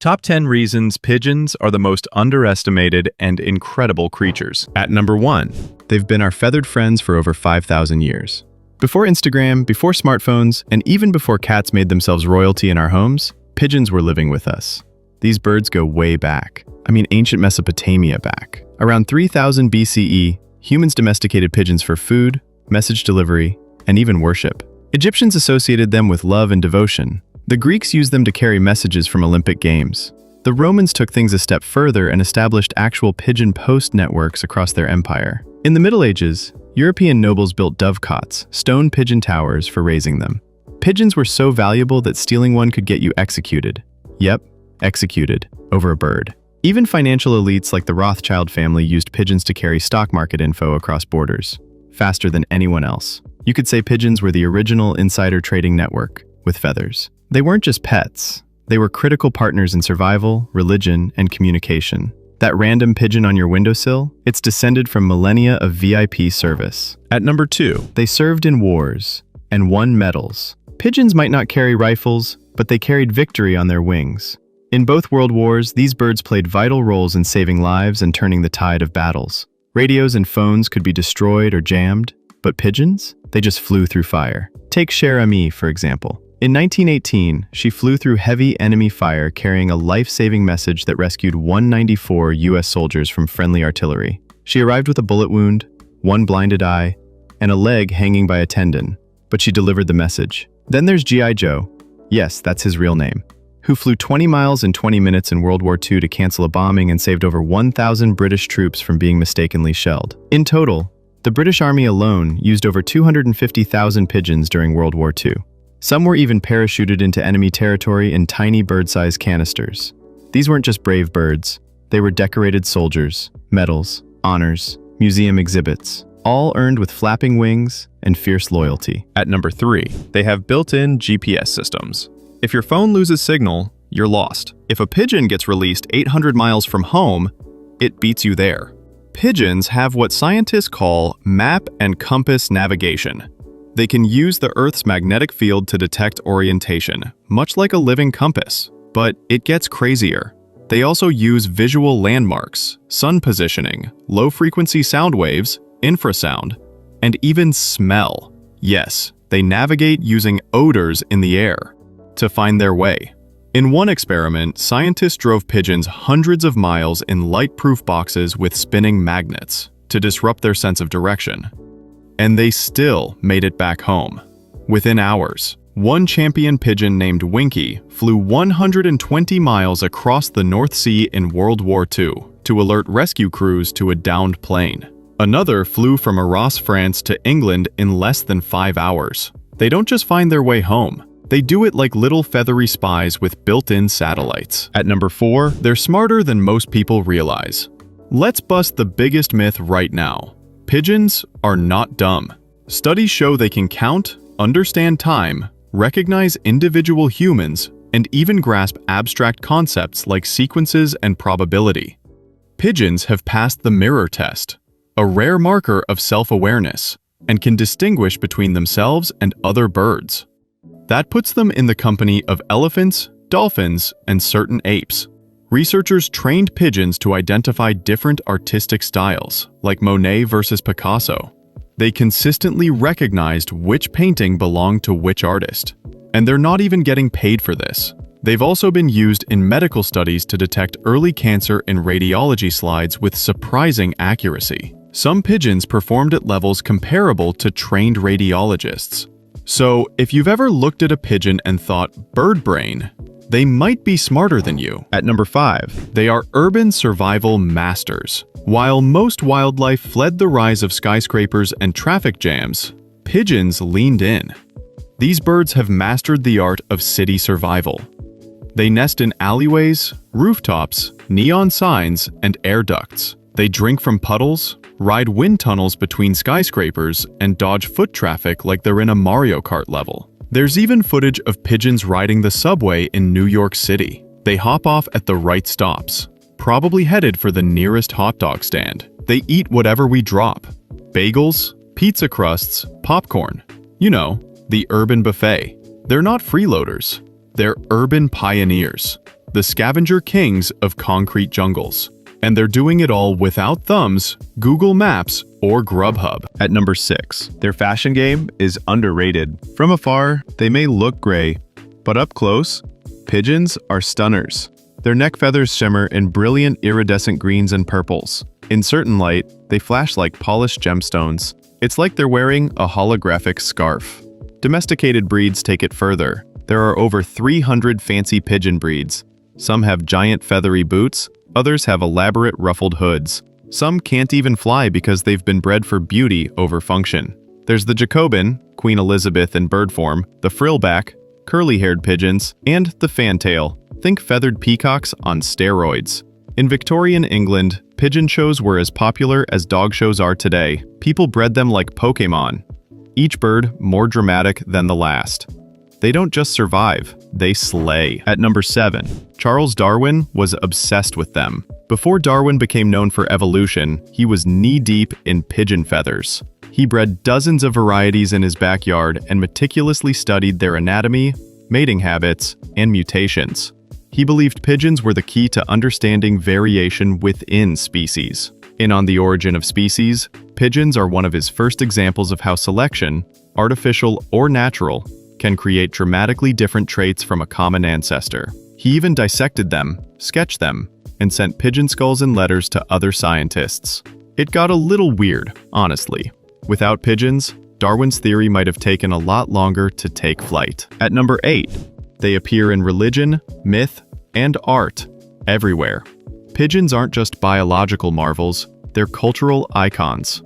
Top 10 reasons pigeons are the most underestimated and incredible creatures. At number 1, they've been our feathered friends for over 5,000 years. Before Instagram, before smartphones, and even before cats made themselves royalty in our homes, pigeons were living with us. These birds go way back. I mean ancient Mesopotamia back. Around 3000 BCE, humans domesticated pigeons for food, message delivery, and even worship. Egyptians associated them with love and devotion. The Greeks used them to carry messages from Olympic Games. The Romans took things a step further and established actual pigeon post networks across their empire. In the Middle Ages, European nobles built dovecots, stone pigeon towers, for raising them. Pigeons were so valuable that stealing one could get you executed. Yep, executed, over a bird. Even financial elites like the Rothschild family used pigeons to carry stock market info across borders, faster than anyone else. You could say pigeons were the original insider trading network, with feathers. They weren't just pets. They were critical partners in survival, religion, and communication. That random pigeon on your windowsill? It's descended from millennia of VIP service. At number 2, they served in wars and won medals. Pigeons might not carry rifles, but they carried victory on their wings. In both world wars, these birds played vital roles in saving lives and turning the tide of battles. Radios and phones could be destroyed or jammed, but pigeons? They just flew through fire. Take Cher Ami, for example. In 1918, she flew through heavy enemy fire carrying a life-saving message that rescued 194 US soldiers from friendly artillery. She arrived with a bullet wound, one blinded eye, and a leg hanging by a tendon, but she delivered the message. Then there's G.I. Joe, yes, that's his real name, who flew 20 miles in 20 minutes in World War II to cancel a bombing and saved over 1,000 British troops from being mistakenly shelled. In total, the British Army alone used over 250,000 pigeons during World War II. Some were even parachuted into enemy territory in tiny bird-sized canisters. These weren't just brave birds. They were decorated soldiers, medals, honors, museum exhibits, all earned with flapping wings and fierce loyalty. At number 3, they have built-in GPS systems. If your phone loses signal, you're lost. If a pigeon gets released 800 miles from home, it beats you there. Pigeons have what scientists call map and compass navigation. They can use the Earth's magnetic field to detect orientation, much like a living compass. But it gets crazier. They also use visual landmarks, sun positioning, low-frequency sound waves, infrasound, and even smell. Yes, they navigate using odors in the air to find their way. In one experiment, scientists drove pigeons hundreds of miles in light-proof boxes with spinning magnets to disrupt their sense of direction. And they still made it back home. Within hours, one champion pigeon named Winky flew 120 miles across the North Sea in World War II to alert rescue crews to a downed plane. Another flew from Arras, France to England in less than 5 hours. They don't just find their way home. They do it like little feathery spies with built-in satellites. At number 4, they're smarter than most people realize. Let's bust the biggest myth right now. Pigeons are not dumb. Studies show they can count, understand time, recognize individual humans, and even grasp abstract concepts like sequences and probability. Pigeons have passed the mirror test, a rare marker of self-awareness, and can distinguish between themselves and other birds. That puts them in the company of elephants, dolphins, and certain apes. Researchers trained pigeons to identify different artistic styles, like Monet versus Picasso. They consistently recognized which painting belonged to which artist. And they're not even getting paid for this. They've also been used in medical studies to detect early cancer in radiology slides with surprising accuracy. Some pigeons performed at levels comparable to trained radiologists. So, if you've ever looked at a pigeon and thought, bird brain, they might be smarter than you. At number 5, they are urban survival masters. While most wildlife fled the rise of skyscrapers and traffic jams, pigeons leaned in. These birds have mastered the art of city survival. They nest in alleyways, rooftops, neon signs, and air ducts. They drink from puddles, ride wind tunnels between skyscrapers, and dodge foot traffic like they're in a Mario Kart level. There's even footage of pigeons riding the subway in New York City. They hop off at the right stops, probably headed for the nearest hot dog stand. They eat whatever we drop. Bagels, pizza crusts, popcorn. You know, the urban buffet. They're not freeloaders. They're urban pioneers. the scavenger kings of concrete jungles. And they're doing it all without thumbs, Google Maps, or Grubhub. At number 6, their fashion game is underrated. From afar, they may look gray, but up close, pigeons are stunners. Their neck feathers shimmer in brilliant iridescent greens and purples. In certain light, they flash like polished gemstones. It's like they're wearing a holographic scarf. Domesticated breeds take it further. There are over 300 fancy pigeon breeds. Some have giant feathery boots, others have elaborate ruffled hoods. Some can't even fly because they've been bred for beauty over function. There's the Jacobin, Queen Elizabeth in bird form, the frillback, curly-haired pigeons, and the fantail. Think feathered peacocks on steroids. In Victorian England, pigeon shows were as popular as dog shows are today. People bred them like Pokémon, each bird more dramatic than the last. They don't just survive, they slay. At number 7, Charles Darwin was obsessed with them. Before Darwin became known for evolution, he was knee-deep in pigeon feathers. He bred dozens of varieties in his backyard and meticulously studied their anatomy, mating habits, and mutations. He believed pigeons were the key to understanding variation within species. In On the Origin of Species, pigeons are one of his first examples of how selection, artificial or natural, can create dramatically different traits from a common ancestor. He even dissected them, sketched them, and sent pigeon skulls and letters to other scientists. It got a little weird, honestly. Without pigeons, Darwin's theory might have taken a lot longer to take flight. At number 8, they appear in religion, myth, and art, everywhere. Pigeons aren't just biological marvels, they're cultural icons.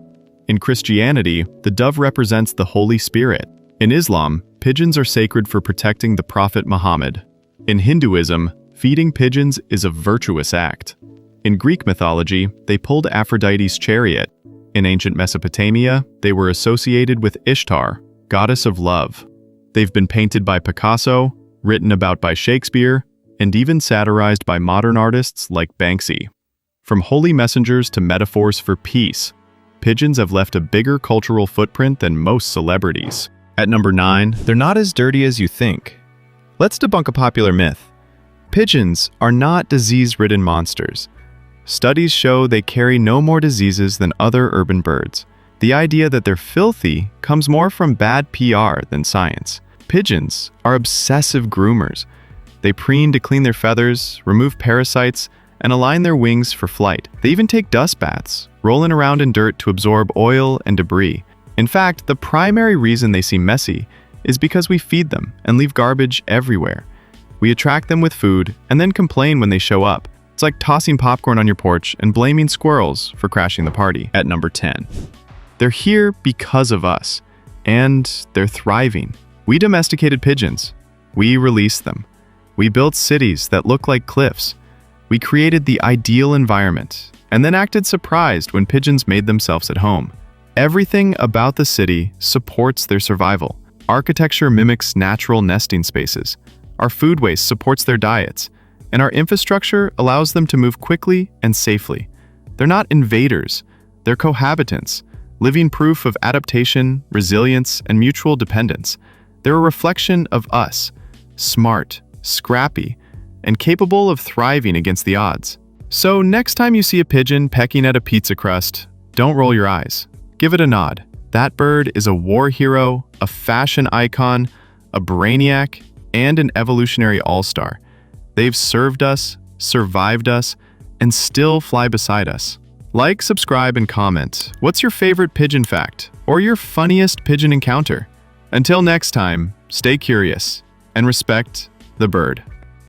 In Christianity, the dove represents the Holy Spirit. In Islam, pigeons are sacred for protecting the Prophet Muhammad. In Hinduism, feeding pigeons is a virtuous act. In Greek mythology, they pulled Aphrodite's chariot. In ancient Mesopotamia, they were associated with Ishtar, goddess of love. They've been painted by Picasso, written about by Shakespeare, and even satirized by modern artists like Banksy. From holy messengers to metaphors for peace, pigeons have left a bigger cultural footprint than most celebrities. At number 9, they're not as dirty as you think. Let's debunk a popular myth. Pigeons are not disease-ridden monsters. Studies show they carry no more diseases than other urban birds. The idea that they're filthy comes more from bad PR than science. Pigeons are obsessive groomers. They preen to clean their feathers, remove parasites, and align their wings for flight. They even take dust baths, rolling around in dirt to absorb oil and debris. In fact, the primary reason they seem messy is because we feed them and leave garbage everywhere. We attract them with food and then complain when they show up. It's like tossing popcorn on your porch and blaming squirrels for crashing the party. At number 10, they're here because of us, and they're thriving. We domesticated pigeons. We released them. We built cities that look like cliffs. We created the ideal environment, and then acted surprised when pigeons made themselves at home. Everything about the city supports their survival. Architecture mimics natural nesting spaces. Our food waste supports their diets, and our infrastructure allows them to move quickly and safely. They're not invaders, they're cohabitants, living proof of adaptation, resilience, and mutual dependence. They're a reflection of us, smart, scrappy, and capable of thriving against the odds. So next time you see a pigeon pecking at a pizza crust, don't roll your eyes. Give it a nod. That bird is a war hero, a fashion icon, a brainiac, and an evolutionary all-star. They've served us, survived us, and still fly beside us. Like, subscribe, and comment. What's your favorite pigeon fact or your funniest pigeon encounter? Until next time, stay curious and respect the bird.